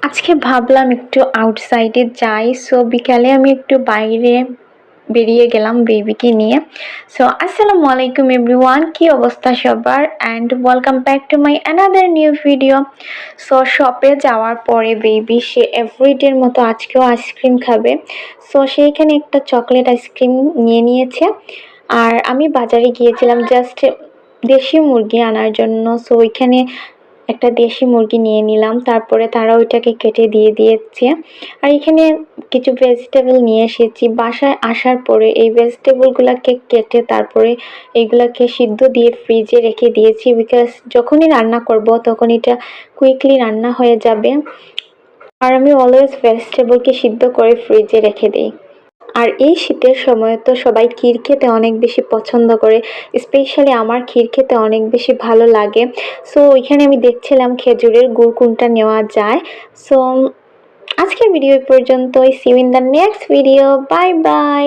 আজকে ভাবলাম একটু আউটসাইডে যাই। সো বিকালে আমি একটু বাইরে বেরিয়ে গেলাম বেবিকে নিয়ে। সো আসসালামু আলাইকুম এভরিওয়ান, কি অবস্থা সবার, and welcome back to my another new video. So শপে যাওয়ার পরে বেবি সে এভরিডের মতো আজকেও আইসক্রিম খাবে। সো সেইখানে একটা চকলেট আইসক্রিম নিয়ে নিয়েছে। আর আমি বাজারে গিয়েছিলাম জাস্ট দেশি মুরগি আনার জন্য। সো ওইখানে একটা দেশি মুরগি নিয়ে নিলাম, তারপরে তারা ওইটাকে কেটে দিয়ে দিয়েছে। আর এখানে কিছু ভেজিটেবল নিয়ে এসেছি। বাসায় আসার পরে এই ভেজিটেবলগুলোকে কেটে তারপরে এইগুলাকে সিদ্ধ দিয়ে ফ্রিজে রেখে দিয়েছি, বিকজ যখনই রান্না করব তখন এটা কুইকলি রান্না হয়ে যাবে। আর আমি অলওয়েজ ভেজিটেবলকে সিদ্ধ করে ফ্রিজে রেখে দিই। আর এই শীতের সময় তো সবাই ক্ষীর খেতে অনেক বেশি পছন্দ করে, স্পেশালি আমার ক্ষীর খেতে অনেক বেশি ভালো লাগে। সো ওইখানে আমি দেখছিলাম খেজুরের গুড় কোনটা নেওয়া যায়। সো আজকের ভিডিও পর্যন্তই। See you in the next video, bye by.